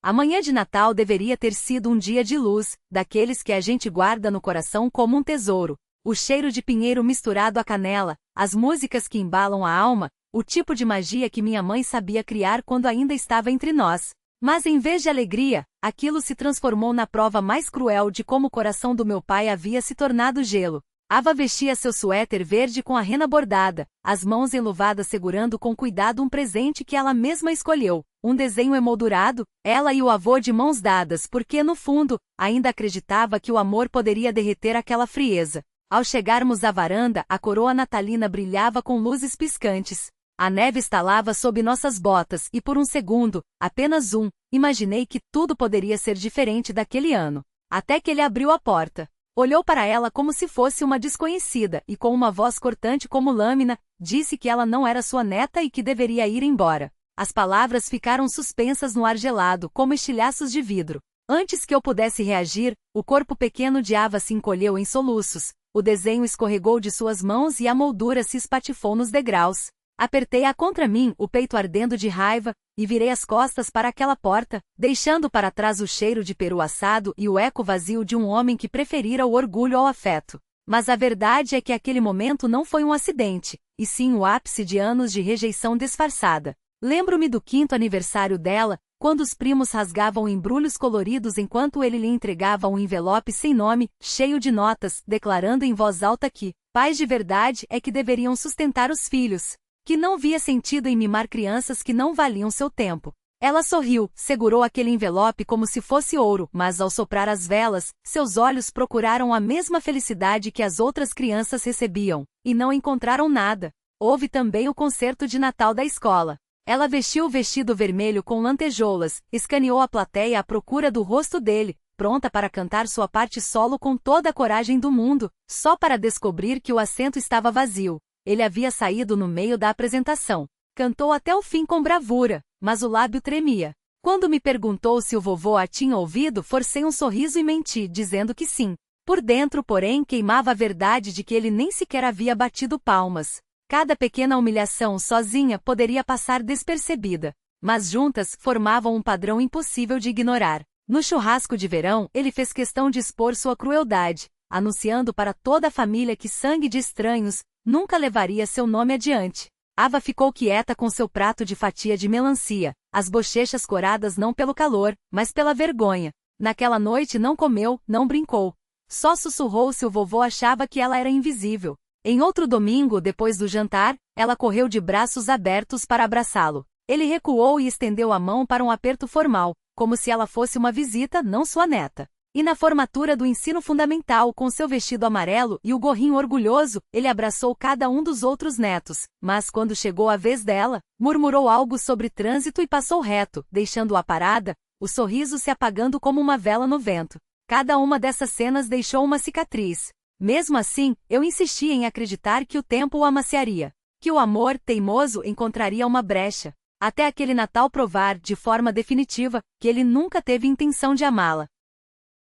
A manhã de Natal deveria ter sido um dia de luz, daqueles que a gente guarda no coração como um tesouro. O cheiro de pinheiro misturado à canela, as músicas que embalam a alma, o tipo de magia que minha mãe sabia criar quando ainda estava entre nós. Mas em vez de alegria, aquilo se transformou na prova mais cruel de como o coração do meu pai havia se tornado gelo. Ava vestia seu suéter verde com a rena bordada, as mãos enluvadas segurando com cuidado um presente que ela mesma escolheu, um desenho emoldurado, ela e o avô de mãos dadas porque, no fundo, ainda acreditava que o amor poderia derreter aquela frieza. Ao chegarmos à varanda, a coroa natalina brilhava com luzes piscantes. A neve estalava sob nossas botas e por um segundo, apenas um, imaginei que tudo poderia ser diferente daquele ano. Até que ele abriu a porta. Olhou para ela como se fosse uma desconhecida e com uma voz cortante como lâmina, disse que ela não era sua neta e que deveria ir embora. As palavras ficaram suspensas no ar gelado, como estilhaços de vidro. Antes que eu pudesse reagir, o corpo pequeno de Ava se encolheu em soluços, o desenho escorregou de suas mãos e a moldura se espatifou nos degraus. Apertei-a contra mim, o peito ardendo de raiva, e virei as costas para aquela porta, deixando para trás o cheiro de peru assado e o eco vazio de um homem que preferira o orgulho ao afeto. Mas a verdade é que aquele momento não foi um acidente, e sim o ápice de anos de rejeição disfarçada. Lembro-me do 5º aniversário dela, quando os primos rasgavam embrulhos coloridos enquanto ele lhe entregava um envelope sem nome, cheio de notas, declarando em voz alta que pais de verdade é que deveriam sustentar os filhos. Que não via sentido em mimar crianças que não valiam seu tempo. Ela sorriu, segurou aquele envelope como se fosse ouro, mas ao soprar as velas, seus olhos procuraram a mesma felicidade que as outras crianças recebiam, e não encontraram nada. Houve também o concerto de Natal da escola. Ela vestiu o vestido vermelho com lantejoulas, escaneou a plateia à procura do rosto dele, pronta para cantar sua parte solo com toda a coragem do mundo, só para descobrir que o assento estava vazio. Ele havia saído no meio da apresentação. Cantou até o fim com bravura, mas o lábio tremia. Quando me perguntou se o vovô a tinha ouvido, forcei um sorriso e menti, dizendo que sim. Por dentro, porém, queimava a verdade de que ele nem sequer havia batido palmas. Cada pequena humilhação sozinha poderia passar despercebida, mas juntas formavam um padrão impossível de ignorar. No churrasco de verão, ele fez questão de expor sua crueldade, anunciando para toda a família que sangue de estranhos nunca levaria seu nome adiante. Ava ficou quieta com seu prato de fatia de melancia, as bochechas coradas não pelo calor, mas pela vergonha. Naquela noite não comeu, não brincou. Só sussurrou se o vovô achava que ela era invisível. Em outro domingo, depois do jantar, ela correu de braços abertos para abraçá-lo. Ele recuou e estendeu a mão para um aperto formal, como se ela fosse uma visita, não sua neta. E na formatura do ensino fundamental, com seu vestido amarelo e o gorrinho orgulhoso, ele abraçou cada um dos outros netos, mas quando chegou a vez dela, murmurou algo sobre trânsito e passou reto, deixando-a parada, o sorriso se apagando como uma vela no vento. Cada uma dessas cenas deixou uma cicatriz. Mesmo assim, eu insistia em acreditar que o tempo o amaciaria, que o amor, teimoso, encontraria uma brecha, até aquele Natal provar, de forma definitiva, que ele nunca teve intenção de amá-la.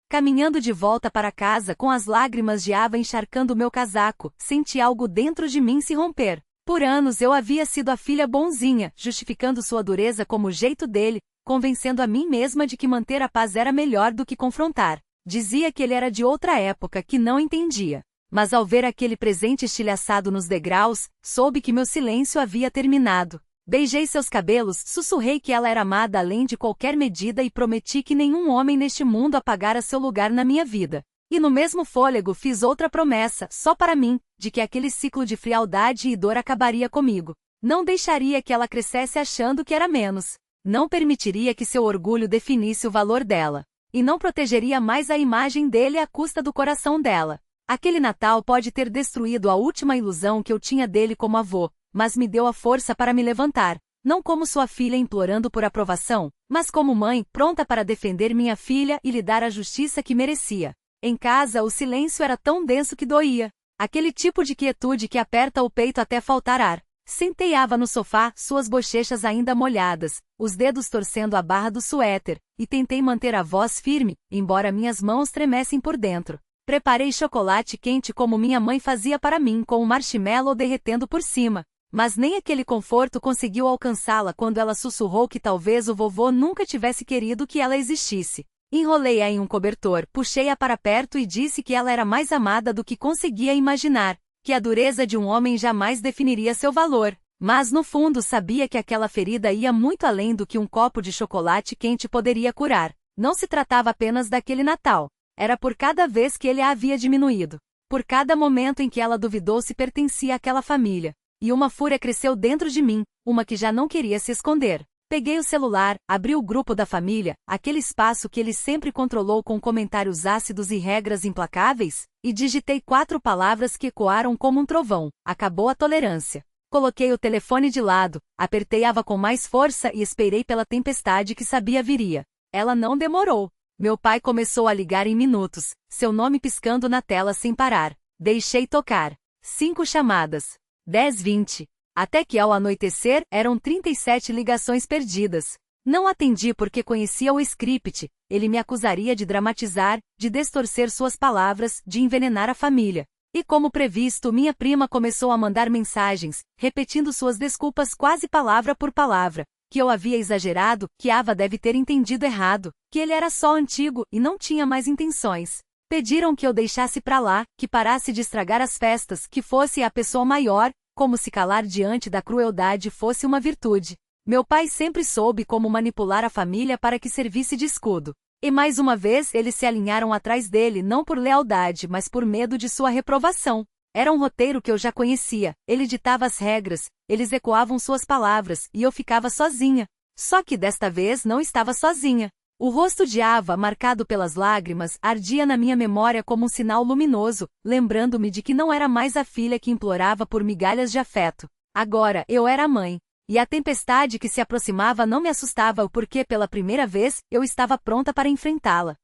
Caminhando de volta para casa com as lágrimas de Ava encharcando meu casaco, senti algo dentro de mim se romper. Por anos eu havia sido a filha bonzinha, justificando sua dureza como o jeito dele, convencendo a mim mesma de que manter a paz era melhor do que confrontar. Dizia que ele era de outra época que não entendia. Mas ao ver aquele presente estilhaçado nos degraus, soube que meu silêncio havia terminado. Beijei seus cabelos, sussurrei que ela era amada além de qualquer medida e prometi que nenhum homem neste mundo apagara seu lugar na minha vida. E no mesmo fôlego fiz outra promessa, só para mim, de que aquele ciclo de frialdade e dor acabaria comigo. Não deixaria que ela crescesse achando que era menos. Não permitiria que seu orgulho definisse o valor dela. E não protegeria mais a imagem dele à custa do coração dela. Aquele Natal pode ter destruído a última ilusão que eu tinha dele como avô, mas me deu a força para me levantar, não como sua filha implorando por aprovação, mas como mãe, pronta para defender minha filha e lhe dar a justiça que merecia. Em casa, o silêncio era tão denso que doía. Aquele tipo de quietude que aperta o peito até faltar ar. Sentei Ava no sofá, suas bochechas ainda molhadas, os dedos torcendo a barra do suéter, e tentei manter a voz firme, embora minhas mãos tremessem por dentro. Preparei chocolate quente como minha mãe fazia para mim, com o marshmallow derretendo por cima. Mas nem aquele conforto conseguiu alcançá-la quando ela sussurrou que talvez o vovô nunca tivesse querido que ela existisse. Enrolei-a em um cobertor, puxei-a para perto e disse que ela era mais amada do que conseguia imaginar, que a dureza de um homem jamais definiria seu valor. Mas no fundo sabia que aquela ferida ia muito além do que um copo de chocolate quente poderia curar. Não se tratava apenas daquele Natal. Era por cada vez que ele a havia diminuído. Por cada momento em que ela duvidou se pertencia àquela família. E uma fúria cresceu dentro de mim, uma que já não queria se esconder. Peguei o celular, abri o grupo da família, aquele espaço que ele sempre controlou com comentários ácidos e regras implacáveis, e digitei 4 palavras que ecoaram como um trovão: acabou a tolerância. Coloquei o telefone de lado, apertei-a com mais força e esperei pela tempestade que sabia viria. Ela não demorou. Meu pai começou a ligar em minutos, seu nome piscando na tela sem parar. Deixei tocar. 5 chamadas. 10, 20. Até que ao anoitecer, eram 37 ligações perdidas. Não atendi porque conhecia o script, ele me acusaria de dramatizar, de distorcer suas palavras, de envenenar a família. E como previsto, minha prima começou a mandar mensagens, repetindo suas desculpas quase palavra por palavra, que eu havia exagerado, que Ava deve ter entendido errado, que ele era só antigo e não tinha mais intenções. Pediram que eu deixasse pra lá, que parasse de estragar as festas, que fosse a pessoa maior, como se calar diante da crueldade fosse uma virtude. Meu pai sempre soube como manipular a família para que servisse de escudo. E mais uma vez eles se alinharam atrás dele não por lealdade, mas por medo de sua reprovação. Era um roteiro que eu já conhecia, ele ditava as regras, eles ecoavam suas palavras, e eu ficava sozinha. Só que desta vez não estava sozinha. O rosto de Ava, marcado pelas lágrimas, ardia na minha memória como um sinal luminoso, lembrando-me de que não era mais a filha que implorava por migalhas de afeto. Agora, eu era a mãe. E a tempestade que se aproximava não me assustava porque, pela primeira vez, eu estava pronta para enfrentá-la.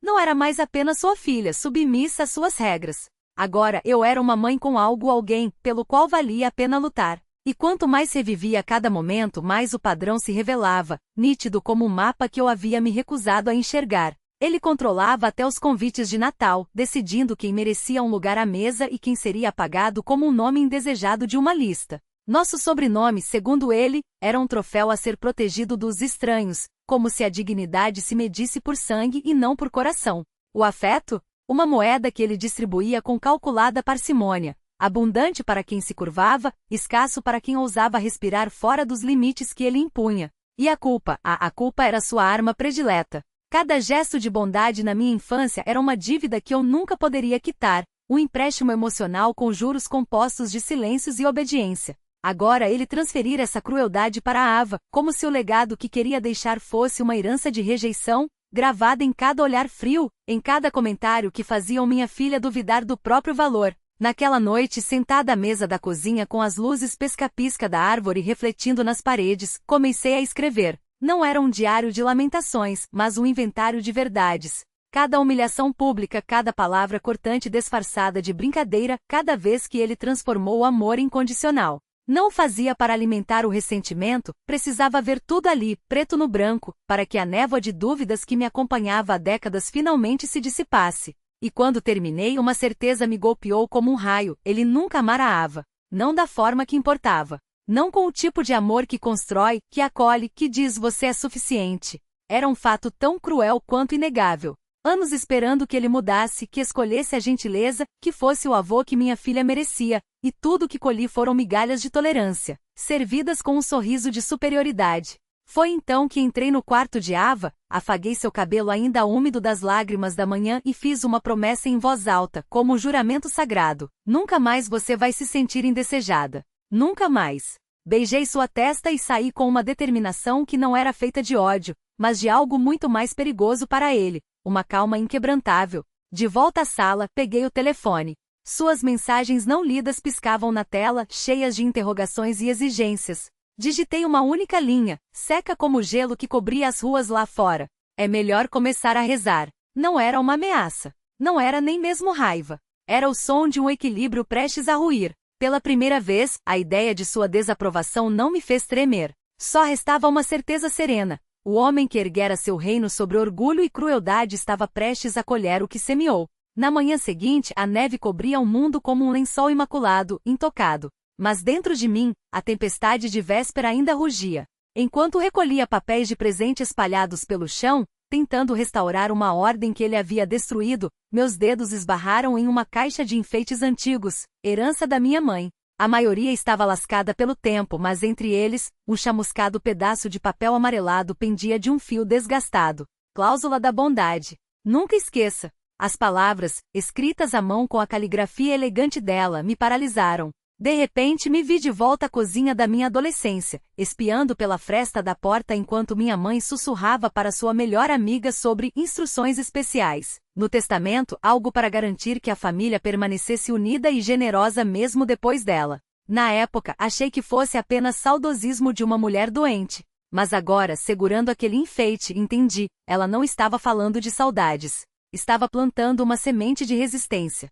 Não era mais apenas sua filha, submissa às suas regras. Agora, eu era uma mãe com algo ou alguém, pelo qual valia a pena lutar. E quanto mais revivia cada momento, mais o padrão se revelava, nítido como um mapa que eu havia me recusado a enxergar. Ele controlava até os convites de Natal, decidindo quem merecia um lugar à mesa e quem seria apagado como um nome indesejado de uma lista. Nosso sobrenome, segundo ele, era um troféu a ser protegido dos estranhos, como se a dignidade se medisse por sangue e não por coração. O afeto? Uma moeda que ele distribuía com calculada parcimônia. Abundante para quem se curvava, escasso para quem ousava respirar fora dos limites que ele impunha. E a culpa? A culpa era sua arma predileta. Cada gesto de bondade na minha infância era uma dívida que eu nunca poderia quitar, um empréstimo emocional com juros compostos de silêncios e obediência. Agora ele transferira essa crueldade para a Ava, como se o legado que queria deixar fosse uma herança de rejeição, gravada em cada olhar frio, em cada comentário que faziam minha filha duvidar do próprio valor. Naquela noite, sentada à mesa da cozinha com as luzes pisca-pisca da árvore refletindo nas paredes, comecei a escrever. Não era um diário de lamentações, mas um inventário de verdades. Cada humilhação pública, cada palavra cortante disfarçada de brincadeira, cada vez que ele transformou o amor em condicional. Não o fazia para alimentar o ressentimento, precisava ver tudo ali, preto no branco, para que a névoa de dúvidas que me acompanhava há décadas finalmente se dissipasse. E quando terminei, uma certeza me golpeou como um raio: ele nunca amara a Ava. Não da forma que importava. Não com o tipo de amor que constrói, que acolhe, que diz você é suficiente. Era um fato tão cruel quanto inegável. Anos esperando que ele mudasse, que escolhesse a gentileza, que fosse o avô que minha filha merecia, e tudo que colhi foram migalhas de tolerância, servidas com um sorriso de superioridade. Foi então que entrei no quarto de Ava, afaguei seu cabelo ainda úmido das lágrimas da manhã e fiz uma promessa em voz alta, como um juramento sagrado: nunca mais você vai se sentir indesejada. Nunca mais. Beijei sua testa e saí com uma determinação que não era feita de ódio, mas de algo muito mais perigoso para ele, uma calma inquebrantável. De volta à sala, peguei o telefone. Suas mensagens não lidas piscavam na tela, cheias de interrogações e exigências. Digitei uma única linha, seca como o gelo que cobria as ruas lá fora. É melhor começar a rezar. Não era uma ameaça. Não era nem mesmo raiva. Era o som de um equilíbrio prestes a ruir. Pela primeira vez, a ideia de sua desaprovação não me fez tremer. Só restava uma certeza serena. O homem que erguera seu reino sobre orgulho e crueldade estava prestes a colher o que semeou. Na manhã seguinte, a neve cobria o mundo como um lençol imaculado, intocado. Mas dentro de mim, a tempestade de véspera ainda rugia. Enquanto recolhia papéis de presente espalhados pelo chão, tentando restaurar uma ordem que ele havia destruído, meus dedos esbarraram em uma caixa de enfeites antigos, herança da minha mãe. A maioria estava lascada pelo tempo, mas entre eles, um chamuscado pedaço de papel amarelado pendia de um fio desgastado. Cláusula da bondade. Nunca esqueça. As palavras, escritas à mão com a caligrafia elegante dela, me paralisaram. De repente me vi de volta à cozinha da minha adolescência, espiando pela fresta da porta enquanto minha mãe sussurrava para sua melhor amiga sobre instruções especiais. No testamento, algo para garantir que a família permanecesse unida e generosa mesmo depois dela. Na época, achei que fosse apenas saudosismo de uma mulher doente. Mas agora, segurando aquele enfeite, entendi, ela não estava falando de saudades. Estava plantando uma semente de resistência.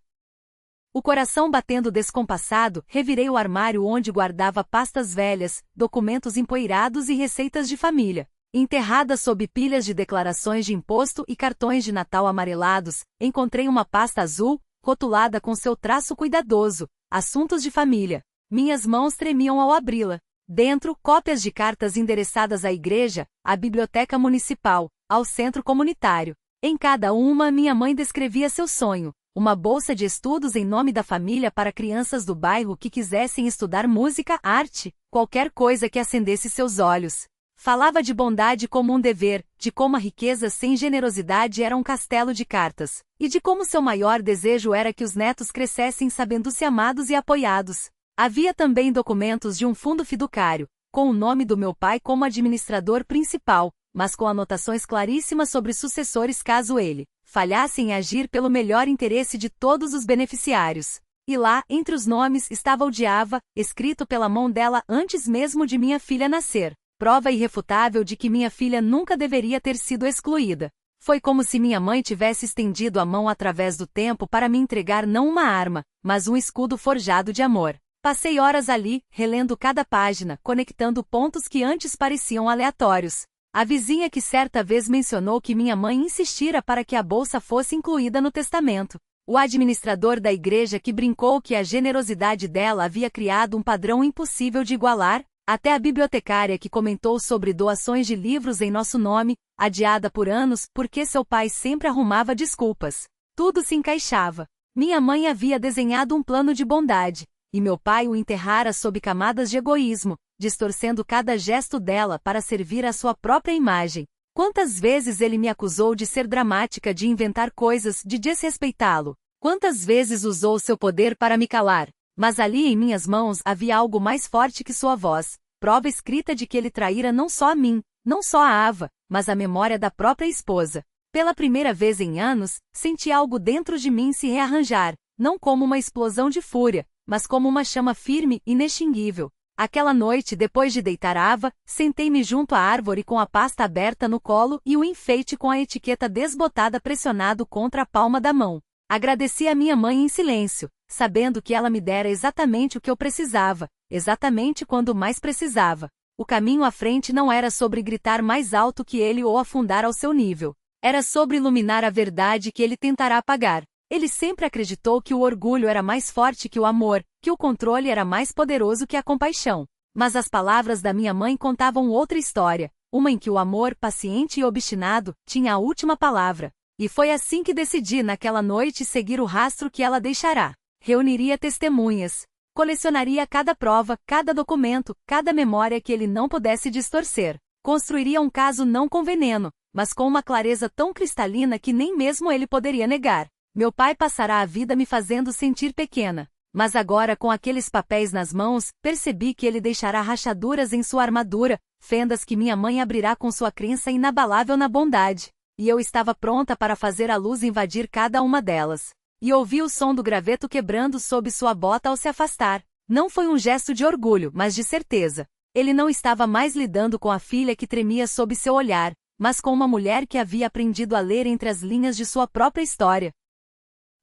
O coração batendo descompassado, revirei o armário onde guardava pastas velhas, documentos empoeirados e receitas de família. Enterrada sob pilhas de declarações de imposto e cartões de Natal amarelados, encontrei uma pasta azul, rotulada com seu traço cuidadoso, assuntos de família. Minhas mãos tremiam ao abri-la. Dentro, cópias de cartas endereçadas à igreja, à biblioteca municipal, ao centro comunitário. Em cada uma, minha mãe descrevia seu sonho. Uma bolsa de estudos em nome da família para crianças do bairro que quisessem estudar música, arte, qualquer coisa que acendesse seus olhos. Falava de bondade como um dever, de como a riqueza sem generosidade era um castelo de cartas, e de como seu maior desejo era que os netos crescessem sabendo-se amados e apoiados. Havia também documentos de um fundo fiduciário, com o nome do meu pai como administrador principal, mas com anotações claríssimas sobre sucessores caso ele falhasse em agir pelo melhor interesse de todos os beneficiários. E lá, entre os nomes, estava o Diava, escrito pela mão dela antes mesmo de minha filha nascer. Prova irrefutável de que minha filha nunca deveria ter sido excluída. Foi como se minha mãe tivesse estendido a mão através do tempo para me entregar não uma arma, mas um escudo forjado de amor. Passei horas ali, relendo cada página, conectando pontos que antes pareciam aleatórios. A vizinha que certa vez mencionou que minha mãe insistira para que a bolsa fosse incluída no testamento. O administrador da igreja que brincou que a generosidade dela havia criado um padrão impossível de igualar, até a bibliotecária que comentou sobre doações de livros em nosso nome, adiada por anos porque seu pai sempre arrumava desculpas. Tudo se encaixava. Minha mãe havia desenhado um plano de bondade, e meu pai o enterrara sob camadas de egoísmo, distorcendo cada gesto dela para servir à sua própria imagem. Quantas vezes ele me acusou de ser dramática, de inventar coisas, de desrespeitá-lo? Quantas vezes usou seu poder para me calar? Mas ali em minhas mãos havia algo mais forte que sua voz, prova escrita de que ele traíra não só a mim, não só a Ava, mas a memória da própria esposa. Pela primeira vez em anos, senti algo dentro de mim se rearranjar, não como uma explosão de fúria, mas como uma chama firme, inextinguível. Aquela noite, depois de deitar Ava, sentei-me junto à árvore com a pasta aberta no colo e o enfeite com a etiqueta desbotada pressionado contra a palma da mão. Agradeci a minha mãe em silêncio, sabendo que ela me dera exatamente o que eu precisava, exatamente quando mais precisava. O caminho à frente não era sobre gritar mais alto que ele ou afundar ao seu nível. Era sobre iluminar a verdade que ele tentará apagar. Ele sempre acreditou que o orgulho era mais forte que o amor, que o controle era mais poderoso que a compaixão. Mas as palavras da minha mãe contavam outra história, uma em que o amor, paciente e obstinado, tinha a última palavra. E foi assim que decidi naquela noite seguir o rastro que ela deixará. Reuniria testemunhas. Colecionaria cada prova, cada documento, cada memória que ele não pudesse distorcer. Construiria um caso não com veneno, mas com uma clareza tão cristalina que nem mesmo ele poderia negar. Meu pai passará a vida me fazendo sentir pequena. Mas agora, com aqueles papéis nas mãos, percebi que ele deixará rachaduras em sua armadura, fendas que minha mãe abrirá com sua crença inabalável na bondade. E eu estava pronta para fazer a luz invadir cada uma delas. E ouvi o som do graveto quebrando sob sua bota ao se afastar. Não foi um gesto de orgulho, mas de certeza. Ele não estava mais lidando com a filha que tremia sob seu olhar, mas com uma mulher que havia aprendido a ler entre as linhas de sua própria história.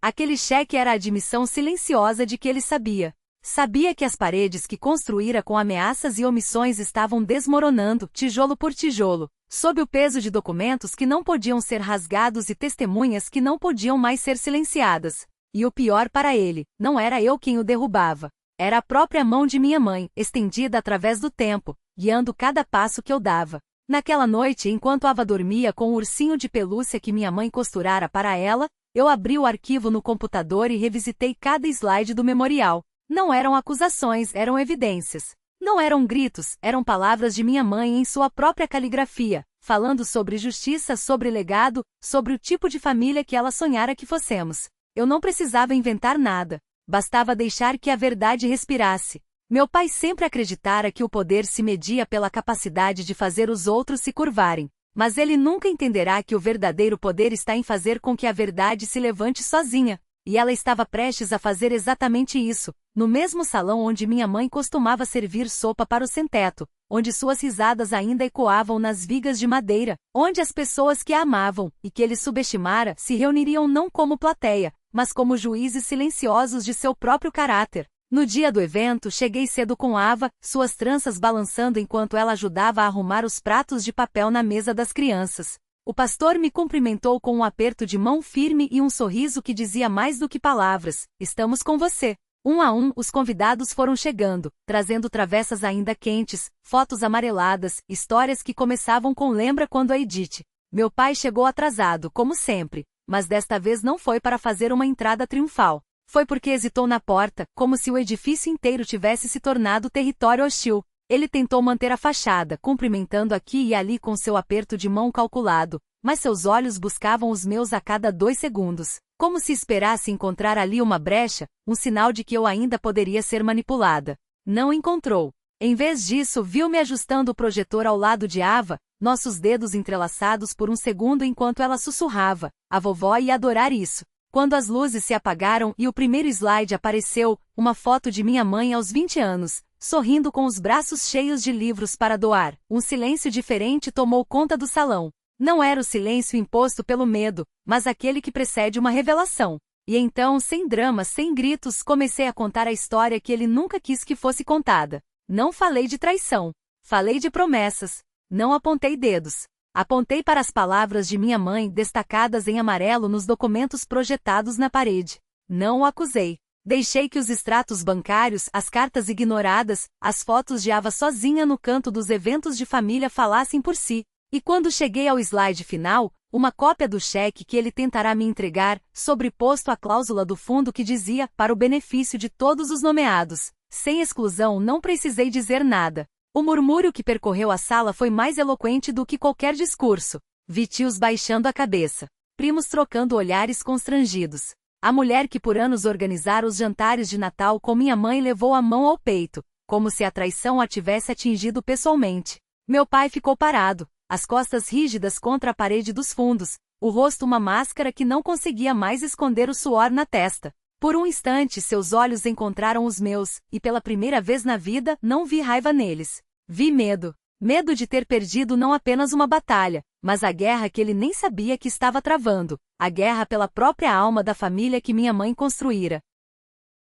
Aquele cheque era a admissão silenciosa de que ele sabia. Sabia que as paredes que construíra com ameaças e omissões estavam desmoronando, tijolo por tijolo, sob o peso de documentos que não podiam ser rasgados e testemunhas que não podiam mais ser silenciadas. E o pior para ele, não era eu quem o derrubava. Era a própria mão de minha mãe, estendida através do tempo, guiando cada passo que eu dava. Naquela noite, enquanto Ava dormia com o ursinho de pelúcia que minha mãe costurara para ela, eu abri o arquivo no computador e revisitei cada slide do memorial. Não eram acusações, eram evidências. Não eram gritos, eram palavras de minha mãe em sua própria caligrafia, falando sobre justiça, sobre legado, sobre o tipo de família que ela sonhara que fossemos. Eu não precisava inventar nada. Bastava deixar que a verdade respirasse. Meu pai sempre acreditara que o poder se media pela capacidade de fazer os outros se curvarem. Mas ele nunca entenderá que o verdadeiro poder está em fazer com que a verdade se levante sozinha. E ela estava prestes a fazer exatamente isso, no mesmo salão onde minha mãe costumava servir sopa para o sem-teto, onde suas risadas ainda ecoavam nas vigas de madeira, onde as pessoas que a amavam, e que ele subestimara, se reuniriam não como plateia, mas como juízes silenciosos de seu próprio caráter. No dia do evento, cheguei cedo com Ava, suas tranças balançando enquanto ela ajudava a arrumar os pratos de papel na mesa das crianças. O pastor me cumprimentou com um aperto de mão firme e um sorriso que dizia mais do que palavras: "Estamos com você." Um a um, os convidados foram chegando, trazendo travessas ainda quentes, fotos amareladas, histórias que começavam com "Lembra quando a Edith?" Meu pai chegou atrasado, como sempre, mas desta vez não foi para fazer uma entrada triunfal. Foi porque hesitou na porta, como se o edifício inteiro tivesse se tornado território hostil. Ele tentou manter a fachada, cumprimentando aqui e ali com seu aperto de mão calculado, mas seus olhos buscavam os meus a cada 2 segundos, como se esperasse encontrar ali uma brecha, um sinal de que eu ainda poderia ser manipulada. Não encontrou. Em vez disso, viu-me ajustando o projetor ao lado de Ava, nossos dedos entrelaçados por um segundo enquanto ela sussurrava: "A vovó ia adorar isso." Quando as luzes se apagaram e o primeiro slide apareceu, uma foto de minha mãe aos 20 anos, sorrindo com os braços cheios de livros para doar, um silêncio diferente tomou conta do salão. Não era o silêncio imposto pelo medo, mas aquele que precede uma revelação. E então, sem dramas, sem gritos, comecei a contar a história que ele nunca quis que fosse contada. Não falei de traição. Falei de promessas. Não apontei dedos. Apontei para as palavras de minha mãe destacadas em amarelo nos documentos projetados na parede. Não o acusei. Deixei que os extratos bancários, as cartas ignoradas, as fotos de Ava sozinha no canto dos eventos de família falassem por si. E quando cheguei ao slide final, uma cópia do cheque que ele tentará me entregar, sobreposto à cláusula do fundo que dizia: "Para o benefício de todos os nomeados." Sem exclusão, não precisei dizer nada. O murmúrio que percorreu a sala foi mais eloquente do que qualquer discurso. Vi tios baixando a cabeça. Primos trocando olhares constrangidos. A mulher que por anos organizara os jantares de Natal com minha mãe levou a mão ao peito, como se a traição a tivesse atingido pessoalmente. Meu pai ficou parado, as costas rígidas contra a parede dos fundos, o rosto uma máscara que não conseguia mais esconder o suor na testa. Por um instante seus olhos encontraram os meus, e pela primeira vez na vida não vi raiva neles. Vi medo. Medo de ter perdido não apenas uma batalha, mas a guerra que ele nem sabia que estava travando, a guerra pela própria alma da família que minha mãe construíra.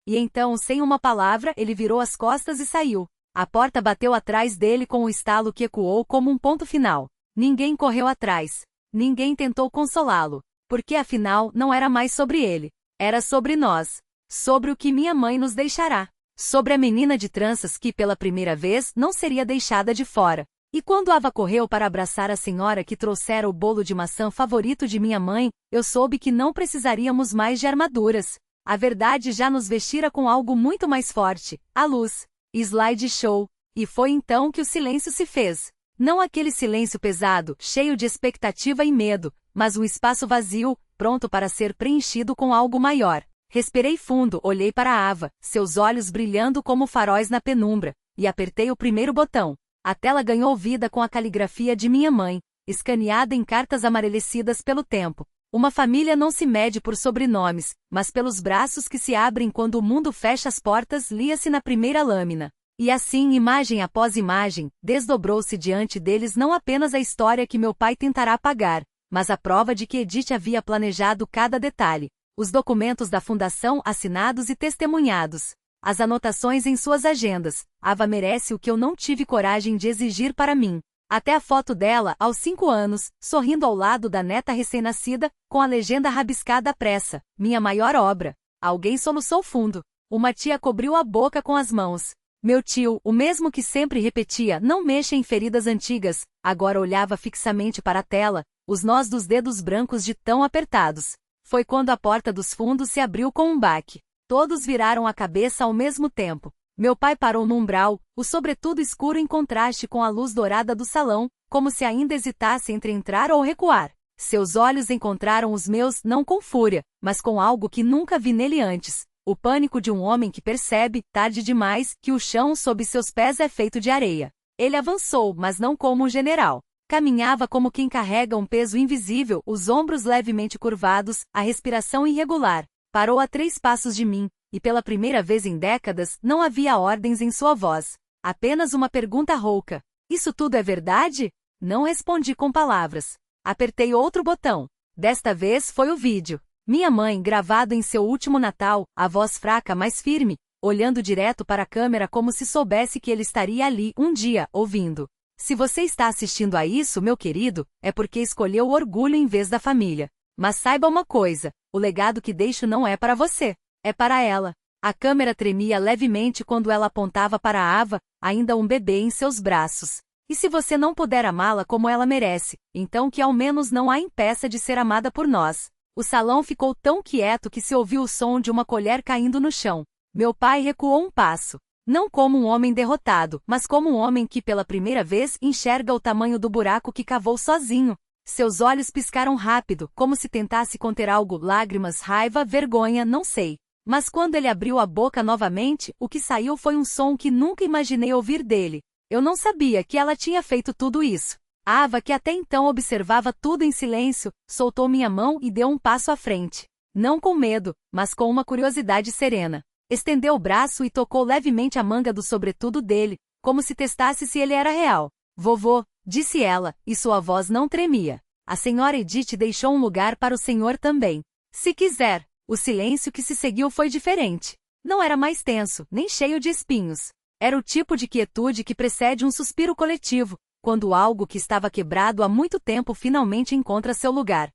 E então, sem uma palavra, ele virou as costas e saiu. A porta bateu atrás dele com um estalo que ecoou como um ponto final. Ninguém correu atrás. Ninguém tentou consolá-lo. Porque afinal, não era mais sobre ele. Era sobre nós. Sobre o que minha mãe nos deixará. Sobre a menina de tranças que, pela primeira vez, não seria deixada de fora. E quando Ava correu para abraçar a senhora que trouxera o bolo de maçã favorito de minha mãe, eu soube que não precisaríamos mais de armaduras. A verdade já nos vestira com algo muito mais forte: a luz. Slide show. E foi então que o silêncio se fez. Não aquele silêncio pesado, cheio de expectativa e medo, mas um espaço vazio, pronto para ser preenchido com algo maior. Respirei fundo, olhei para Ava, seus olhos brilhando como faróis na penumbra, e apertei o primeiro botão. A tela ganhou vida com a caligrafia de minha mãe, escaneada em cartas amarelecidas pelo tempo. Uma família não se mede por sobrenomes, mas pelos braços que se abrem quando o mundo fecha as portas, lia-se na primeira lâmina. E assim, imagem após imagem, desdobrou-se diante deles não apenas a história que meu pai tentará apagar, mas a prova de que Edith havia planejado cada detalhe. Os documentos da fundação assinados e testemunhados. As anotações em suas agendas. Ava merece o que eu não tive coragem de exigir para mim. Até a foto dela, aos 5 anos, sorrindo ao lado da neta recém-nascida, com a legenda rabiscada à pressa: "Minha maior obra." Alguém soluçou fundo. Uma tia cobriu a boca com as mãos. Meu tio, o mesmo que sempre repetia, não mexa em feridas antigas, agora olhava fixamente para a tela, os nós dos dedos brancos de tão apertados. Foi quando a porta dos fundos se abriu com um baque. Todos viraram a cabeça ao mesmo tempo. Meu pai parou no umbral, o sobretudo escuro em contraste com a luz dourada do salão, como se ainda hesitasse entre entrar ou recuar. Seus olhos encontraram os meus não com fúria, mas com algo que nunca vi nele antes. O pânico de um homem que percebe, tarde demais, que o chão sob seus pés é feito de areia. Ele avançou, mas não como um general. Caminhava como quem carrega um peso invisível, os ombros levemente curvados, a respiração irregular. Parou a 3 passos de mim, e pela primeira vez em décadas, não havia ordens em sua voz. Apenas uma pergunta rouca. Isso tudo é verdade? Não respondi com palavras. Apertei outro botão. Desta vez foi o vídeo. Minha mãe, gravado em seu último Natal, a voz fraca mas firme, olhando direto para a câmera como se soubesse que ele estaria ali, um dia, ouvindo. Se você está assistindo a isso, meu querido, é porque escolheu o orgulho em vez da família. Mas saiba uma coisa, o legado que deixo não é para você, é para ela. A câmera tremia levemente quando ela apontava para Ava, ainda um bebê em seus braços. E se você não puder amá-la como ela merece, então que ao menos não a impeça de ser amada por nós. O salão ficou tão quieto que se ouviu o som de uma colher caindo no chão. Meu pai recuou um passo. Não como um homem derrotado, mas como um homem que pela primeira vez enxerga o tamanho do buraco que cavou sozinho. Seus olhos piscaram rápido, como se tentasse conter algo, lágrimas, raiva, vergonha, não sei. Mas quando ele abriu a boca novamente, o que saiu foi um som que nunca imaginei ouvir dele. Eu não sabia que ela tinha feito tudo isso. Ava, que até então observava tudo em silêncio, soltou minha mão e deu um passo à frente. Não com medo, mas com uma curiosidade serena. Estendeu o braço e tocou levemente a manga do sobretudo dele, como se testasse se ele era real. Vovô, disse ela, e sua voz não tremia. A senhora Edith deixou um lugar para o senhor também. Se quiser. O silêncio que se seguiu foi diferente. Não era mais tenso, nem cheio de espinhos. Era o tipo de quietude que precede um suspiro coletivo, quando algo que estava quebrado há muito tempo finalmente encontra seu lugar.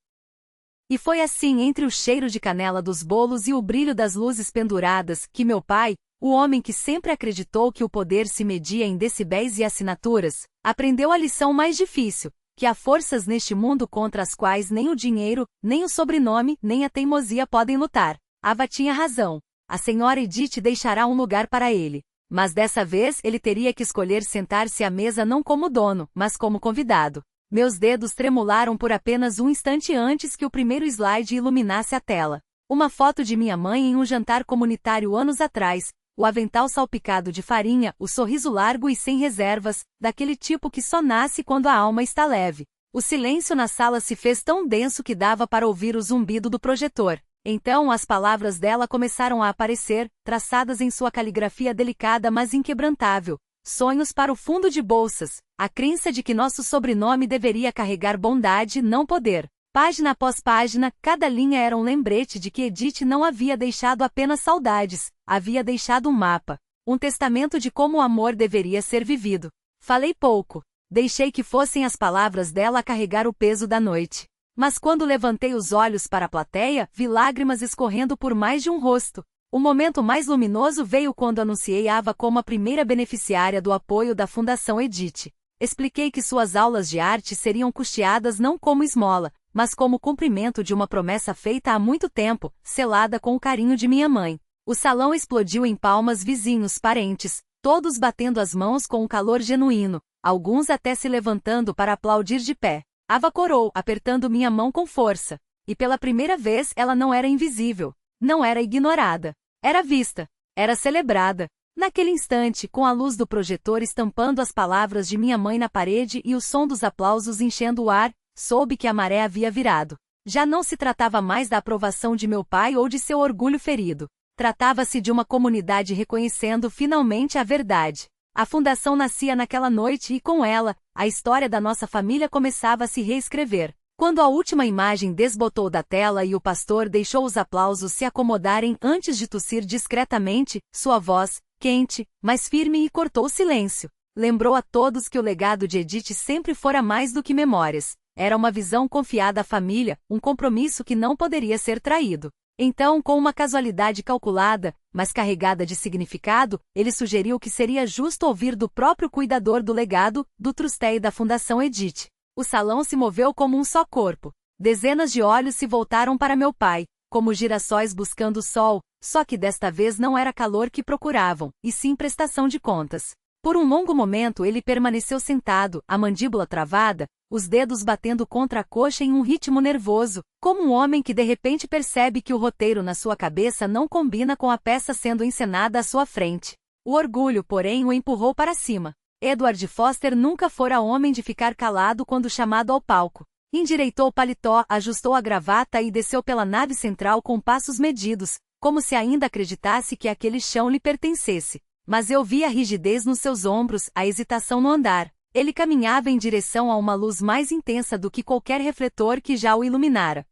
E foi assim, entre o cheiro de canela dos bolos e o brilho das luzes penduradas, que meu pai, o homem que sempre acreditou que o poder se media em decibéis e assinaturas, aprendeu a lição mais difícil, que há forças neste mundo contra as quais nem o dinheiro, nem o sobrenome, nem a teimosia podem lutar. Ava tinha razão. A senhora Edith deixará um lugar para ele. Mas dessa vez ele teria que escolher sentar-se à mesa não como dono, mas como convidado. Meus dedos tremularam por apenas um instante antes que o primeiro slide iluminasse a tela. Uma foto de minha mãe em um jantar comunitário anos atrás, o avental salpicado de farinha, o sorriso largo e sem reservas, daquele tipo que só nasce quando a alma está leve. O silêncio na sala se fez tão denso que dava para ouvir o zumbido do projetor. Então as palavras dela começaram a aparecer, traçadas em sua caligrafia delicada mas inquebrantável. Sonhos para o fundo de bolsas, a crença de que nosso sobrenome deveria carregar bondade, não poder. Página após página, cada linha era um lembrete de que Edith não havia deixado apenas saudades, havia deixado um mapa, um testamento de como o amor deveria ser vivido. Falei pouco, deixei que fossem as palavras dela a carregar o peso da noite. Mas quando levantei os olhos para a plateia, vi lágrimas escorrendo por mais de um rosto. O momento mais luminoso veio quando anunciei Ava como a primeira beneficiária do apoio da Fundação Edith. Expliquei que suas aulas de arte seriam custeadas não como esmola, mas como cumprimento de uma promessa feita há muito tempo, selada com o carinho de minha mãe. O salão explodiu em palmas, vizinhos, parentes, todos batendo as mãos com um calor genuíno, alguns até se levantando para aplaudir de pé. Ava corou, apertando minha mão com força. E pela primeira vez ela não era invisível. Não era ignorada. Era vista. Era celebrada. Naquele instante, com a luz do projetor estampando as palavras de minha mãe na parede e o som dos aplausos enchendo o ar, soube que a maré havia virado. Já não se tratava mais da aprovação de meu pai ou de seu orgulho ferido. Tratava-se de uma comunidade reconhecendo finalmente a verdade. A fundação nascia naquela noite e, com ela, a história da nossa família começava a se reescrever. Quando a última imagem desbotou da tela e o pastor deixou os aplausos se acomodarem antes de tossir discretamente, sua voz, quente, mas firme, cortou o silêncio. Lembrou a todos que o legado de Edith sempre fora mais do que memórias. Era uma visão confiada à família, um compromisso que não poderia ser traído. Então, com uma casualidade calculada, mas carregada de significado, ele sugeriu que seria justo ouvir do próprio cuidador do legado, do trustee da Fundação Edith. O salão se moveu como um só corpo. Dezenas de olhos se voltaram para meu pai, como girassóis buscando o sol, só que desta vez não era calor que procuravam, e sim prestação de contas. Por um longo momento ele permaneceu sentado, a mandíbula travada, os dedos batendo contra a coxa em um ritmo nervoso, como um homem que de repente percebe que o roteiro na sua cabeça não combina com a peça sendo encenada à sua frente. O orgulho, porém, o empurrou para cima. Edward Foster nunca fora homem de ficar calado quando chamado ao palco. Endireitou o paletó, ajustou a gravata e desceu pela nave central com passos medidos, como se ainda acreditasse que aquele chão lhe pertencesse. Mas eu vi a rigidez nos seus ombros, a hesitação no andar. Ele caminhava em direção a uma luz mais intensa do que qualquer refletor que já o iluminara.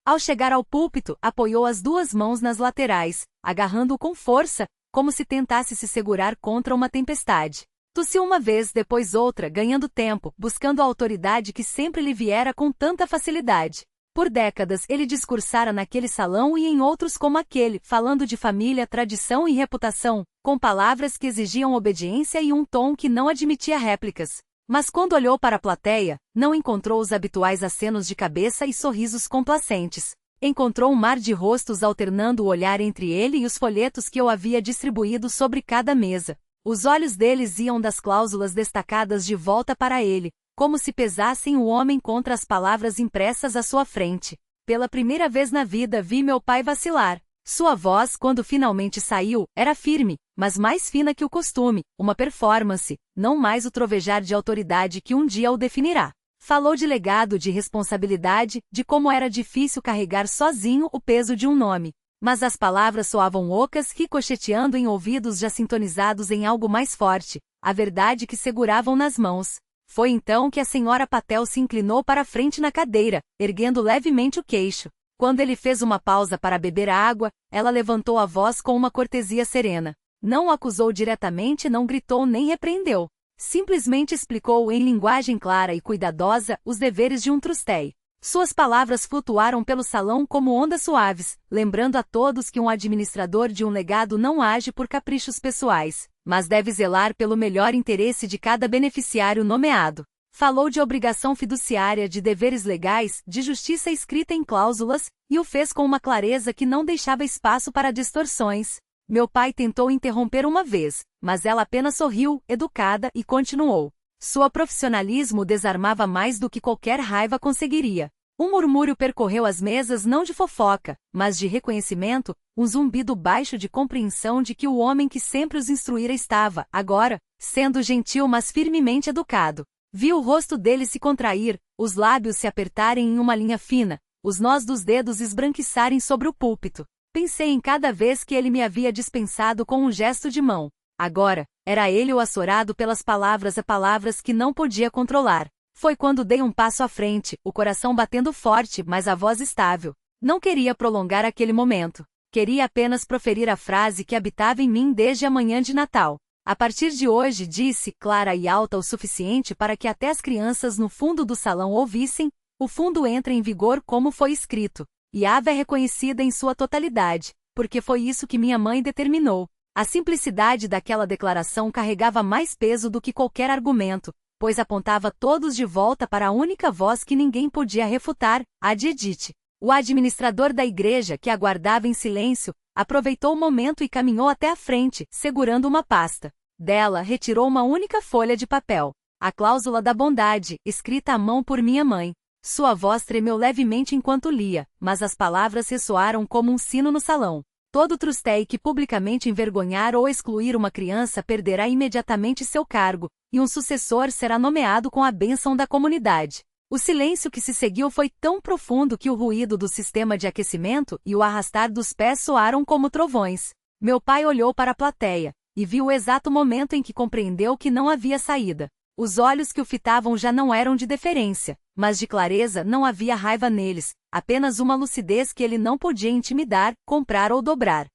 Ao chegar ao púlpito, apoiou as duas mãos nas laterais, agarrando-o com força, como se tentasse se segurar contra uma tempestade. Tossiu uma vez, depois outra, ganhando tempo, buscando a autoridade que sempre lhe viera com tanta facilidade. Por décadas ele discursara naquele salão e em outros como aquele, falando de família, tradição e reputação, com palavras que exigiam obediência e um tom que não admitia réplicas. Mas quando olhou para a plateia, não encontrou os habituais acenos de cabeça e sorrisos complacentes. Encontrou um mar de rostos alternando o olhar entre ele e os folhetos que eu havia distribuído sobre cada mesa. Os olhos deles iam das cláusulas destacadas de volta para ele, como se pesassem o homem contra as palavras impressas à sua frente. Pela primeira vez na vida vi meu pai vacilar. Sua voz, quando finalmente saiu, era firme, mas mais fina que o costume, uma performance, não mais o trovejar de autoridade que um dia o definirá. Falou de legado, de responsabilidade, de como era difícil carregar sozinho o peso de um nome. Mas as palavras soavam ocas, ricocheteando em ouvidos já sintonizados em algo mais forte, a verdade que seguravam nas mãos. Foi então que a senhora Patel se inclinou para a frente na cadeira, erguendo levemente o queixo. Quando ele fez uma pausa para beber água, ela levantou a voz com uma cortesia serena. Não o acusou diretamente, não gritou nem repreendeu. Simplesmente explicou em linguagem clara e cuidadosa os deveres de um trustee. Suas palavras flutuaram pelo salão como ondas suaves, lembrando a todos que um administrador de um legado não age por caprichos pessoais, mas deve zelar pelo melhor interesse de cada beneficiário nomeado. Falou de obrigação fiduciária, de deveres legais, de justiça escrita em cláusulas, e o fez com uma clareza que não deixava espaço para distorções. Meu pai tentou interromper uma vez, mas ela apenas sorriu, educada, e continuou. Seu profissionalismo desarmava mais do que qualquer raiva conseguiria. Um murmúrio percorreu as mesas não de fofoca, mas de reconhecimento, um zumbido baixo de compreensão de que o homem que sempre os instruíra estava, agora, sendo gentil mas firmemente educado. Vi o rosto dele se contrair, os lábios se apertarem em uma linha fina, os nós dos dedos esbranquiçarem sobre o púlpito. Pensei em cada vez que ele me havia dispensado com um gesto de mão. Agora, era ele o açorado pelas palavras a palavras que não podia controlar. Foi quando dei um passo à frente, o coração batendo forte, mas a voz estável. Não queria prolongar aquele momento. Queria apenas proferir a frase que habitava em mim desde a manhã de Natal. A partir de hoje, disse, clara e alta o suficiente para que até as crianças no fundo do salão ouvissem, o fundo entra em vigor como foi escrito. E Ave é reconhecida em sua totalidade, porque foi isso que minha mãe determinou. A simplicidade daquela declaração carregava mais peso do que qualquer argumento, pois apontava todos de volta para a única voz que ninguém podia refutar, a de Edith. O administrador da igreja, que aguardava em silêncio, aproveitou o momento e caminhou até a frente, segurando uma pasta. Dela, retirou uma única folha de papel. A cláusula da bondade, escrita à mão por minha mãe. Sua voz tremeu levemente enquanto lia, mas as palavras ressoaram como um sino no salão. Todo trustee que publicamente envergonhar ou excluir uma criança perderá imediatamente seu cargo, e um sucessor será nomeado com a bênção da comunidade. O silêncio que se seguiu foi tão profundo que o ruído do sistema de aquecimento e o arrastar dos pés soaram como trovões. Meu pai olhou para a plateia, e viu o exato momento em que compreendeu que não havia saída. Os olhos que o fitavam já não eram de deferência, mas de clareza. Não havia raiva neles, apenas uma lucidez que ele não podia intimidar, comprar ou dobrar.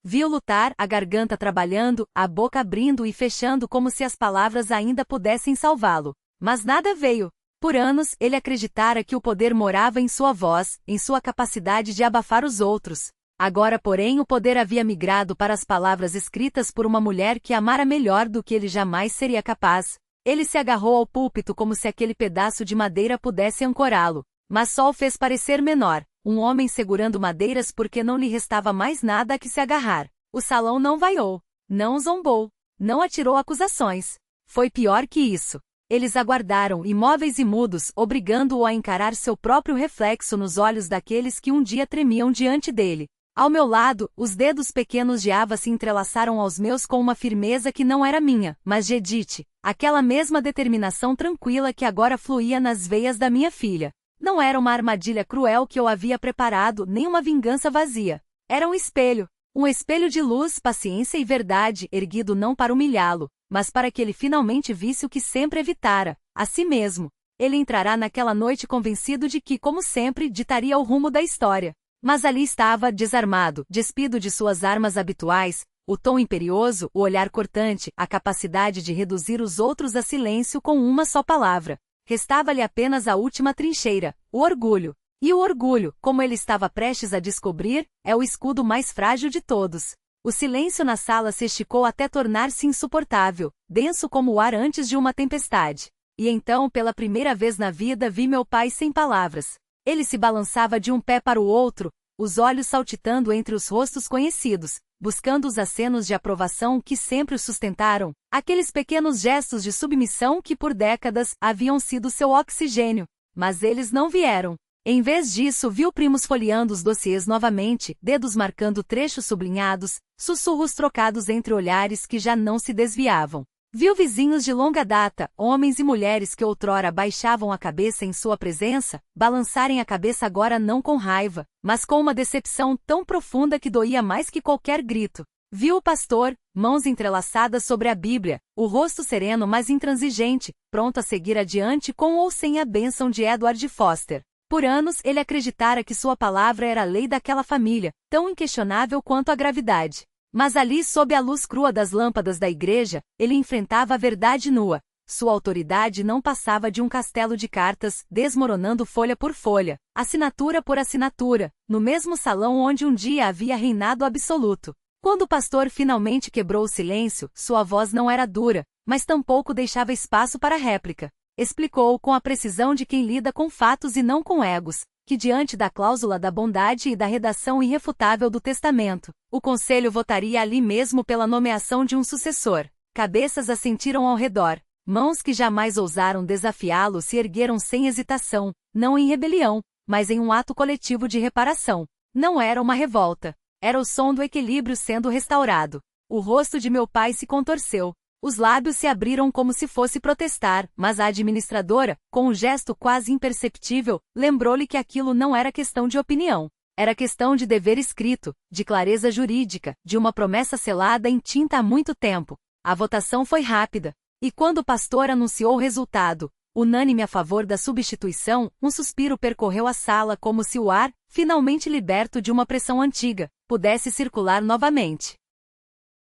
Viu lutar, a garganta trabalhando, a boca abrindo e fechando como se as palavras ainda pudessem salvá-lo. Mas nada veio. Por anos, ele acreditara que o poder morava em sua voz, em sua capacidade de abafar os outros. Agora, porém, o poder havia migrado para as palavras escritas por uma mulher que amara melhor do que ele jamais seria capaz. Ele se agarrou ao púlpito como se aquele pedaço de madeira pudesse ancorá-lo, mas só o fez parecer menor, um homem segurando madeiras porque não lhe restava mais nada a que se agarrar. O salão não vaiou, não zombou, não atirou acusações. Foi pior que isso. Eles aguardaram, imóveis e mudos, obrigando-o a encarar seu próprio reflexo nos olhos daqueles que um dia tremiam diante dele. Ao meu lado, os dedos pequenos de Ava se entrelaçaram aos meus com uma firmeza que não era minha, mas de Edith, aquela mesma determinação tranquila que agora fluía nas veias da minha filha. Não era uma armadilha cruel que eu havia preparado, nem uma vingança vazia. Era um espelho de luz, paciência e verdade, erguido não para humilhá-lo, mas para que ele finalmente visse o que sempre evitara, a si mesmo. Ele entrará naquela noite convencido de que, como sempre, ditaria o rumo da história. Mas ali estava, desarmado, despido de suas armas habituais, o tom imperioso, o olhar cortante, a capacidade de reduzir os outros a silêncio com uma só palavra. Restava-lhe apenas a última trincheira, o orgulho. E o orgulho, como ele estava prestes a descobrir, é o escudo mais frágil de todos. O silêncio na sala se esticou até tornar-se insuportável, denso como o ar antes de uma tempestade. E então, pela primeira vez na vida, vi meu pai sem palavras. Ele se balançava de um pé para o outro, os olhos saltitando entre os rostos conhecidos, buscando os acenos de aprovação que sempre o sustentaram, aqueles pequenos gestos de submissão que por décadas haviam sido seu oxigênio. Mas eles não vieram. Em vez disso, viu primos folheando os dossiês novamente, dedos marcando trechos sublinhados, sussurros trocados entre olhares que já não se desviavam. Viu vizinhos de longa data, homens e mulheres que outrora baixavam a cabeça em sua presença, balançarem a cabeça agora não com raiva, mas com uma decepção tão profunda que doía mais que qualquer grito. Viu o pastor, mãos entrelaçadas sobre a Bíblia, o rosto sereno mas intransigente, pronto a seguir adiante com ou sem a bênção de Edward Foster. Por anos ele acreditara que sua palavra era a lei daquela família, tão inquestionável quanto a gravidade. Mas ali, sob a luz crua das lâmpadas da igreja, ele enfrentava a verdade nua. Sua autoridade não passava de um castelo de cartas, desmoronando folha por folha, assinatura por assinatura, no mesmo salão onde um dia havia reinado absoluto. Quando o pastor finalmente quebrou o silêncio, sua voz não era dura, mas tampouco deixava espaço para réplica. Explicou com a precisão de quem lida com fatos e não com egos, que diante da cláusula da bondade e da redação irrefutável do testamento, o conselho votaria ali mesmo pela nomeação de um sucessor. Cabeças assentiram ao redor, mãos que jamais ousaram desafiá-lo se ergueram sem hesitação, não em rebelião, mas em um ato coletivo de reparação. Não era uma revolta, era o som do equilíbrio sendo restaurado. O rosto de meu pai se contorceu. Os lábios se abriram como se fosse protestar, mas a administradora, com um gesto quase imperceptível, lembrou-lhe que aquilo não era questão de opinião. Era questão de dever escrito, de clareza jurídica, de uma promessa selada em tinta há muito tempo. A votação foi rápida. E quando o pastor anunciou o resultado, unânime a favor da substituição, um suspiro percorreu a sala como se o ar, finalmente liberto de uma pressão antiga, pudesse circular novamente.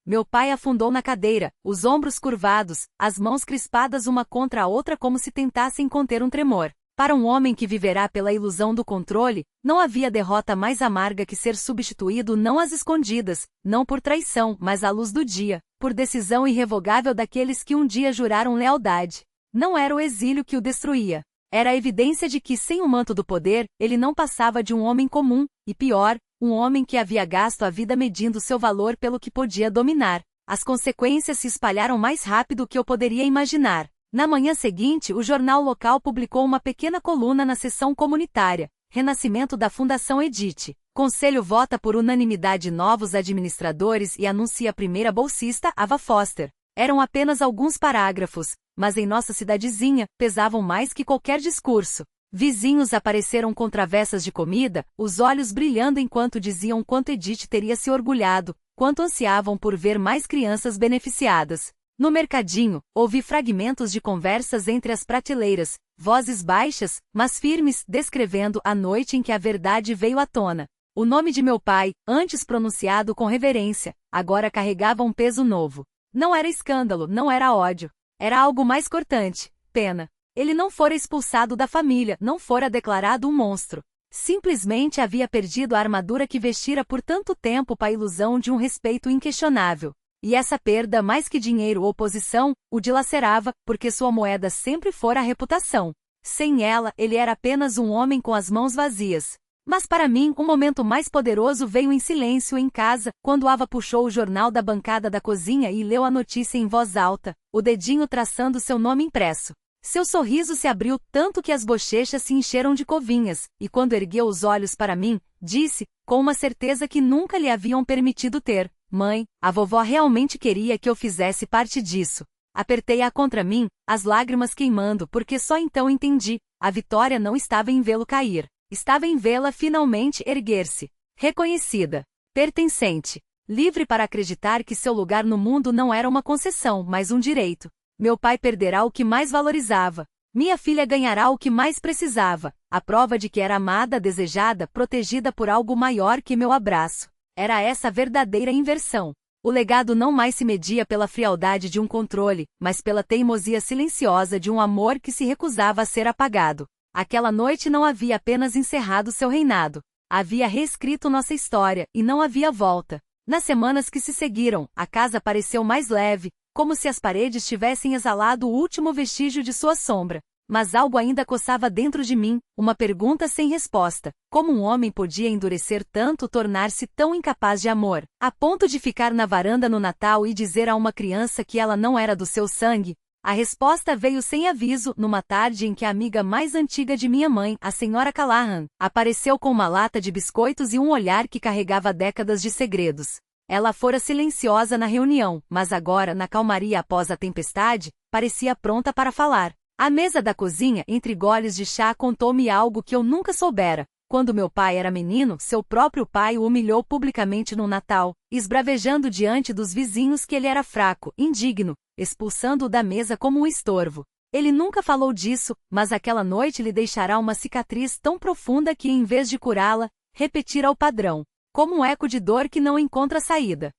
Meu pai afundou na cadeira, os ombros curvados, as mãos crispadas uma contra a outra como se tentassem conter um tremor. Para um homem que viverá pela ilusão do controle, não havia derrota mais amarga que ser substituído não às escondidas, não por traição, mas à luz do dia, por decisão irrevogável daqueles que um dia juraram lealdade. Não era o exílio que o destruía. Era a evidência de que, sem o manto do poder, ele não passava de um homem comum, e pior, um homem que havia gasto a vida medindo seu valor pelo que podia dominar. As consequências se espalharam mais rápido que eu poderia imaginar. Na manhã seguinte, o jornal local publicou uma pequena coluna na seção comunitária, Renascimento da Fundação Edith. Conselho vota por unanimidade novos administradores e anuncia a primeira bolsista, Ava Foster. Eram apenas alguns parágrafos, mas em nossa cidadezinha, pesavam mais que qualquer discurso. Vizinhos apareceram com travessas de comida, os olhos brilhando enquanto diziam quanto Edith teria se orgulhado, quanto ansiavam por ver mais crianças beneficiadas. No mercadinho, ouvi fragmentos de conversas entre as prateleiras, vozes baixas, mas firmes, descrevendo a noite em que a verdade veio à tona. O nome de meu pai, antes pronunciado com reverência, agora carregava um peso novo. Não era escândalo, não era ódio. Era algo mais cortante, pena. Ele não fora expulsado da família, não fora declarado um monstro. Simplesmente havia perdido a armadura que vestira por tanto tempo para a ilusão de um respeito inquestionável. E essa perda, mais que dinheiro ou posição, o dilacerava, porque sua moeda sempre fora a reputação. Sem ela, ele era apenas um homem com as mãos vazias. Mas para mim, o momento mais poderoso veio em silêncio em casa, quando Ava puxou o jornal da bancada da cozinha e leu a notícia em voz alta, o dedinho traçando seu nome impresso. Seu sorriso se abriu tanto que as bochechas se encheram de covinhas, e quando ergueu os olhos para mim, disse, com uma certeza que nunca lhe haviam permitido ter: Mãe, a vovó realmente queria que eu fizesse parte disso. Apertei-a contra mim, as lágrimas queimando, porque só então entendi, a vitória não estava em vê-lo cair. Estava em vê-la finalmente erguer-se. Reconhecida. Pertencente. Livre para acreditar que seu lugar no mundo não era uma concessão, mas um direito. Meu pai perderá o que mais valorizava. Minha filha ganhará o que mais precisava. A prova de que era amada, desejada, protegida por algo maior que meu abraço. Era essa a verdadeira inversão. O legado não mais se media pela frialdade de um controle, mas pela teimosia silenciosa de um amor que se recusava a ser apagado. Aquela noite não havia apenas encerrado seu reinado. Havia reescrito nossa história, e não havia volta. Nas semanas que se seguiram, a casa pareceu mais leve, como se as paredes tivessem exalado o último vestígio de sua sombra. Mas algo ainda coçava dentro de mim, uma pergunta sem resposta. Como um homem podia endurecer tanto, tornar-se tão incapaz de amor, a ponto de ficar na varanda no Natal e dizer a uma criança que ela não era do seu sangue? A resposta veio sem aviso, numa tarde em que a amiga mais antiga de minha mãe, a senhora Callahan, apareceu com uma lata de biscoitos e um olhar que carregava décadas de segredos. Ela fora silenciosa na reunião, mas agora, na calmaria após a tempestade, parecia pronta para falar. À mesa da cozinha, entre goles de chá, contou-me algo que eu nunca soubera. Quando meu pai era menino, seu próprio pai o humilhou publicamente no Natal, esbravejando diante dos vizinhos que ele era fraco, indigno, expulsando-o da mesa como um estorvo. Ele nunca falou disso, mas aquela noite lhe deixará uma cicatriz tão profunda que, em vez de curá-la, repetirá o padrão, como um eco de dor que não encontra saída.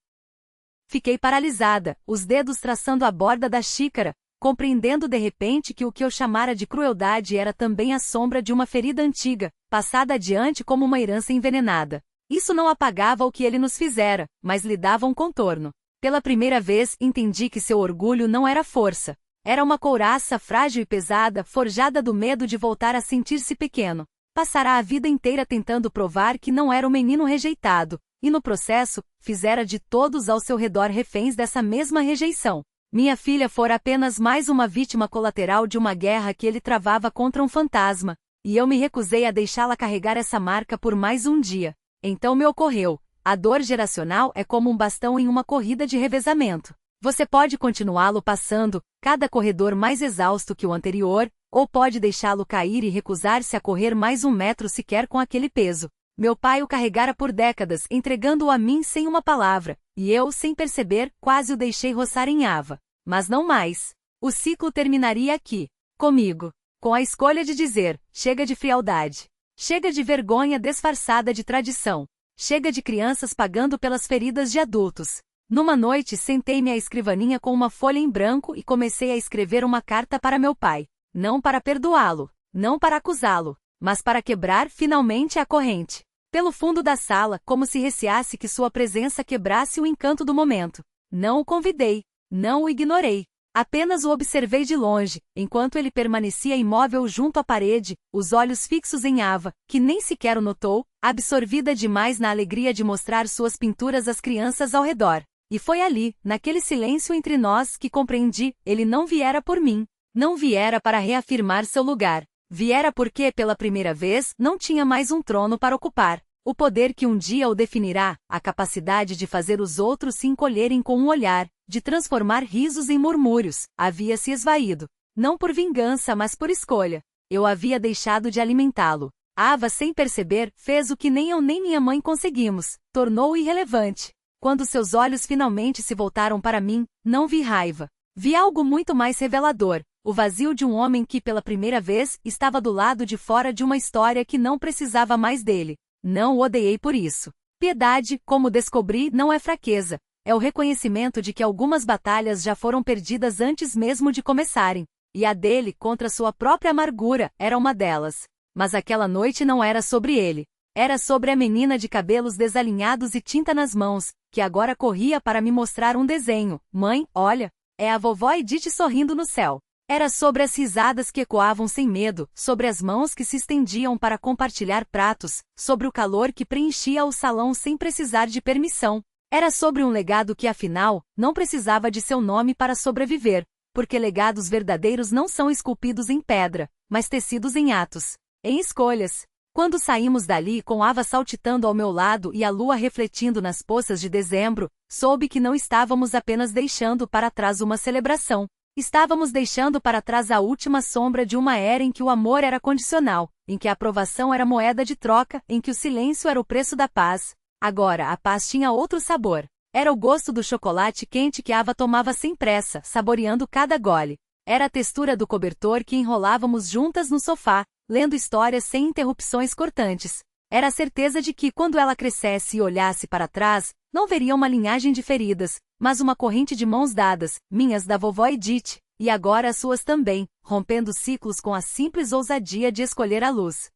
Fiquei paralisada, os dedos traçando a borda da xícara, compreendendo de repente que o que eu chamara de crueldade era também a sombra de uma ferida antiga, passada adiante como uma herança envenenada. Isso não apagava o que ele nos fizera, mas lhe dava um contorno. Pela primeira vez entendi que seu orgulho não era força. Era uma couraça frágil e pesada, forjada do medo de voltar a sentir-se pequeno. Passará a vida inteira tentando provar que não era um menino rejeitado, e no processo, fizera de todos ao seu redor reféns dessa mesma rejeição. Minha filha fora apenas mais uma vítima colateral de uma guerra que ele travava contra um fantasma, e eu me recusei a deixá-la carregar essa marca por mais um dia. Então me ocorreu, a dor geracional é como um bastão em uma corrida de revezamento. Você pode continuá-lo passando, cada corredor mais exausto que o anterior, ou pode deixá-lo cair e recusar-se a correr mais um metro sequer com aquele peso. Meu pai o carregara por décadas, entregando-o a mim sem uma palavra, e eu, sem perceber, quase o deixei roçar em Ava. Mas não mais. O ciclo terminaria aqui. Comigo. Com a escolha de dizer, chega de frialdade. Chega de vergonha disfarçada de tradição. Chega de crianças pagando pelas feridas de adultos. Numa noite sentei-me à escrivaninha com uma folha em branco e comecei a escrever uma carta para meu pai. Não para perdoá-lo, não para acusá-lo, mas para quebrar finalmente a corrente. Pelo fundo da sala, como se receasse que sua presença quebrasse o encanto do momento. Não o convidei, não o ignorei. Apenas o observei de longe, enquanto ele permanecia imóvel junto à parede, os olhos fixos em Ava, que nem sequer o notou, absorvida demais na alegria de mostrar suas pinturas às crianças ao redor. E foi ali, naquele silêncio entre nós, que compreendi, ele não viera por mim. Não viera para reafirmar seu lugar. Viera porque, pela primeira vez, não tinha mais um trono para ocupar. O poder que um dia o definirá, a capacidade de fazer os outros se encolherem com um olhar, de transformar risos em murmúrios, havia se esvaído. Não por vingança, mas por escolha. Eu havia deixado de alimentá-lo. Ava, sem perceber, fez o que nem eu nem minha mãe conseguimos, tornou-o irrelevante. Quando seus olhos finalmente se voltaram para mim, não vi raiva. Vi algo muito mais revelador. O vazio de um homem que, pela primeira vez, estava do lado de fora de uma história que não precisava mais dele. Não o odiei por isso. Piedade, como descobri, não é fraqueza. É o reconhecimento de que algumas batalhas já foram perdidas antes mesmo de começarem. E a dele, contra sua própria amargura, era uma delas. Mas aquela noite não era sobre ele. Era sobre a menina de cabelos desalinhados e tinta nas mãos, que agora corria para me mostrar um desenho. Mãe, olha, é a vovó Edith sorrindo no céu. Era sobre as risadas que ecoavam sem medo, sobre as mãos que se estendiam para compartilhar pratos, sobre o calor que preenchia o salão sem precisar de permissão. Era sobre um legado que, afinal, não precisava de seu nome para sobreviver, porque legados verdadeiros não são esculpidos em pedra, mas tecidos em atos, em escolhas. Quando saímos dali com Ava saltitando ao meu lado e a lua refletindo nas poças de dezembro, soube que não estávamos apenas deixando para trás uma celebração. Estávamos deixando para trás a última sombra de uma era em que o amor era condicional, em que a aprovação era moeda de troca, em que o silêncio era o preço da paz. Agora, a paz tinha outro sabor. Era o gosto do chocolate quente que Ava tomava sem pressa, saboreando cada gole. Era a textura do cobertor que enrolávamos juntas no sofá, lendo histórias sem interrupções cortantes. Era a certeza de que, quando ela crescesse e olhasse para trás, não veria uma linhagem de feridas, mas uma corrente de mãos dadas, minhas da vovó Edith, e agora as suas também, rompendo ciclos com a simples ousadia de escolher a luz.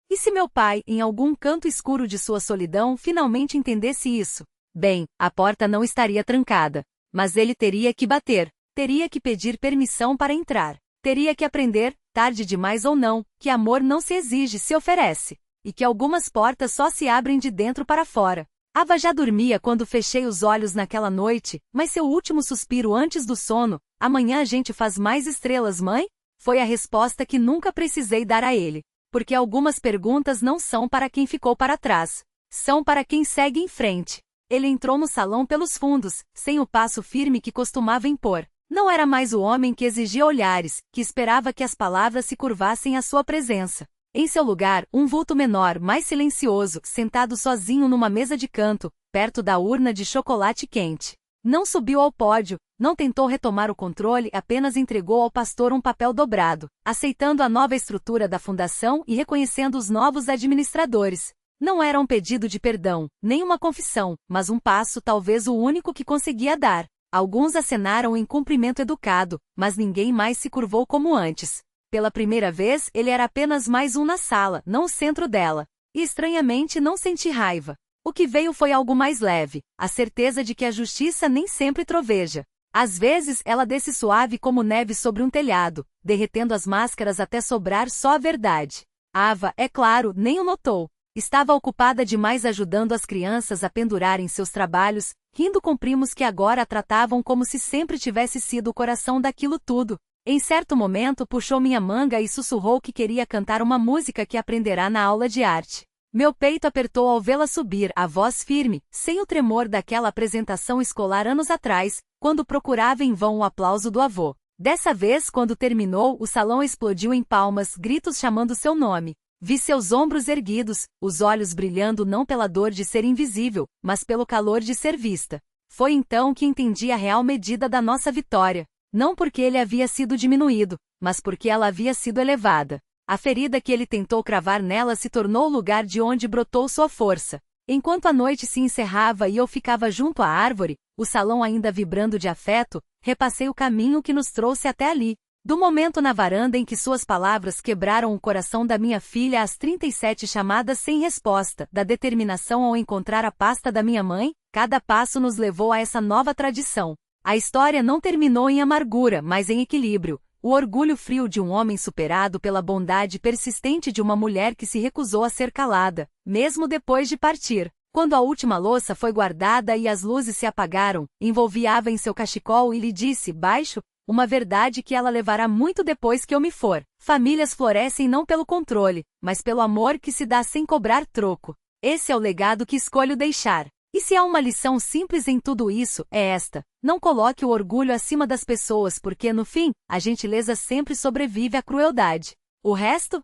E se meu pai, em algum canto escuro de sua solidão, finalmente entendesse isso? Bem, a porta não estaria trancada. Mas ele teria que bater, teria que pedir permissão para entrar, teria que aprender, tarde demais ou não, que amor não se exige, se oferece, e que algumas portas só se abrem de dentro para fora. Ava já dormia quando fechei os olhos naquela noite, mas seu último suspiro antes do sono, amanhã a gente faz mais estrelas, mãe? Foi a resposta que nunca precisei dar a ele. Porque algumas perguntas não são para quem ficou para trás. São para quem segue em frente. Ele entrou no salão pelos fundos, sem o passo firme que costumava impor. Não era mais o homem que exigia olhares, que esperava que as palavras se curvassem à sua presença. Em seu lugar, um vulto menor, mais silencioso, sentado sozinho numa mesa de canto, perto da urna de chocolate quente. Não subiu ao pódio, não tentou retomar o controle, apenas entregou ao pastor um papel dobrado, aceitando a nova estrutura da fundação e reconhecendo os novos administradores. Não era um pedido de perdão, nem uma confissão, mas um passo talvez o único que conseguia dar. Alguns acenaram em cumprimento educado, mas ninguém mais se curvou como antes. Pela primeira vez, ele era apenas mais um na sala, não o centro dela. E estranhamente não senti raiva. O que veio foi algo mais leve, a certeza de que a justiça nem sempre troveja. Às vezes ela desce suave como neve sobre um telhado, derretendo as máscaras até sobrar só a verdade. Ava, é claro, nem o notou. Estava ocupada demais ajudando as crianças a pendurarem seus trabalhos, rindo com primos que agora a tratavam como se sempre tivesse sido o coração daquilo tudo. Em certo momento puxou minha manga e sussurrou que queria cantar uma música que aprenderá na aula de arte. Meu peito apertou ao vê-la subir, a voz firme, sem o tremor daquela apresentação escolar anos atrás, quando procurava em vão o aplauso do avô. Dessa vez, quando terminou, o salão explodiu em palmas, gritos chamando seu nome. Vi seus ombros erguidos, os olhos brilhando não pela dor de ser invisível, mas pelo calor de ser vista. Foi então que entendi a real medida da nossa vitória. Não porque ele havia sido diminuído, mas porque ela havia sido elevada. A ferida que ele tentou cravar nela se tornou o lugar de onde brotou sua força. Enquanto a noite se encerrava e eu ficava junto à árvore, o salão ainda vibrando de afeto, repassei o caminho que nos trouxe até ali. Do momento na varanda em que suas palavras quebraram o coração da minha filha às 37 chamadas sem resposta, da determinação ao encontrar a pasta da minha mãe, cada passo nos levou a essa nova tradição. A história não terminou em amargura, mas em equilíbrio. O orgulho frio de um homem superado pela bondade persistente de uma mulher que se recusou a ser calada, mesmo depois de partir. Quando a última louça foi guardada e as luzes se apagaram, envolvi Ava em seu cachecol e lhe disse, baixo, uma verdade que ela levará muito depois que eu me for. Famílias florescem não pelo controle, mas pelo amor que se dá sem cobrar troco. Esse é o legado que escolho deixar. E se há uma lição simples em tudo isso, é esta: não coloque o orgulho acima das pessoas porque, no fim, a gentileza sempre sobrevive à crueldade. O resto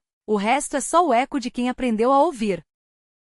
é só o eco de quem aprendeu a ouvir.